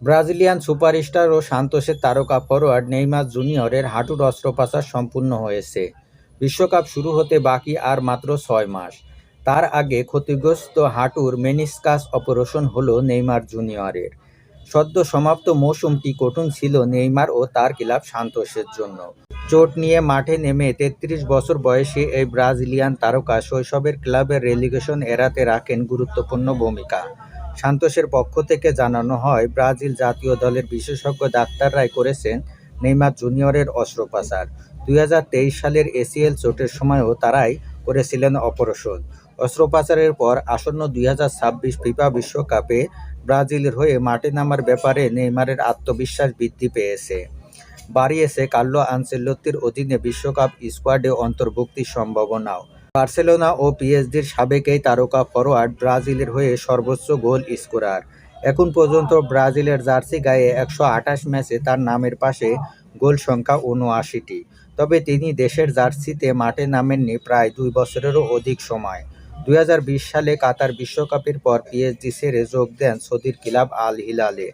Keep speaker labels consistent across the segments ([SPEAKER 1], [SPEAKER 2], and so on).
[SPEAKER 1] Brazilian superstar ও সান্তোসের তারকা forward Neymar জুনিয়রের হাঁটুর অস্ত্রোপচার সম্পূর্ণ হয়েছে। বিশ্বকাপ শুরু হতে বাকি আর মাত্র ৬ মাস। তার আগে ক্ষতিগ্রস্ত হাঁটুর মেনিসকাস অপারেশন হলো নেইমার জুনিয়রের। সদ্য সমাপ্ত মৌসুমটি কঠিন ছিল নেইমার ও তার ক্লাব সান্তোসের জন্য। চোট নিয়ে মাঠে নেমে ৩৩ বছর বয়সী এই ব্রাজিলিয়ান তারকা শৈশবের ক্লাবের রেলিগেশন এড়াতে রাখেন গুরুত্বপূর্ণ ভূমিকা। সান্তোসের পক্ষ থেকে জানানো হয়, ব্রাজিল জাতীয় দলের বিশেষজ্ঞ ডাক্তাররাই করেছেন নেইমার জুনিয়রের অস্ত্রোপচার। ২০২৩ সালের এসিএল চোটের সময়ও তারাই করেছিলেন অপারেশন। অস্ত্রোপচারের পর আসন্ন ২০২৬ ফিফা বিশ্বকাপে ব্রাজিলের হয়ে মাঠে নামার ব্যাপারে নেইমারের আত্মবিশ্বাস বৃদ্ধি পেয়েছে, বাড়িয়েছে কার্লো আনচেলত্তির অধীনে বিশ্বকাপ স্কোয়াডে অন্তর্ভুক্তির সম্ভাবনাও। বার্সেলোনা ও পিএসজির সাবেক এই তারকা ফরোয়ার্ড ব্রাজিলের হয়ে সর্বোচ্চ গোল স্কোরার। এখন পর্যন্ত ব্রাজিলের জার্সি গায়ে ১২৮ ম্যাচে তার নামের পাশে গোল সংখ্যা ৭৯টি। তবে তিনি দেশের জার্সিতে মাঠে নামেননি প্রায় ২ বছরেরও অধিক সময়। ২০২০ সালে কাতার বিশ্বকাপের পর পিএসজি ছেড়ে যোগ দেন সৌদির ক্লাব আল হিলালে।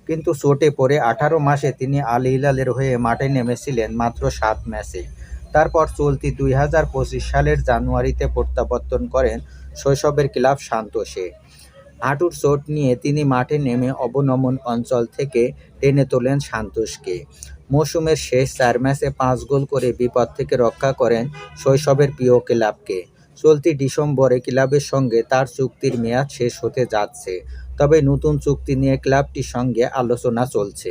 [SPEAKER 1] কিন্তু চোটে পড়ে ১৮ মাসে তিনি আল হিলালের হয়ে মাঠে নেমেছিলেন মাত্র ৭ ম্যাচে। তারপর চলতি ২০২৫ সালের জানুয়ারিতে প্রত্যাবর্তন করেন শৈশবের ক্লাব সান্তোসে। হাঁটুর চোট নিয়ে তিনি মাঠে নেমে অবনমন অঞ্চল থেকে টেনে তোলেন সান্তোসকে। মৌসুমের শেষ ৪ ম্যাচে ৫ গোল করে বিপদ থেকে রক্ষা করেন শৈশবের প্রিয় ক্লাবকে। চলতি ডিসেম্বরে ক্লাবের সঙ্গে তার চুক্তির মেয়াদ শেষ হতে যাচ্ছে। তবে নতুন চুক্তি নিয়ে ক্লাবটির সঙ্গে আলোচনা চলছে।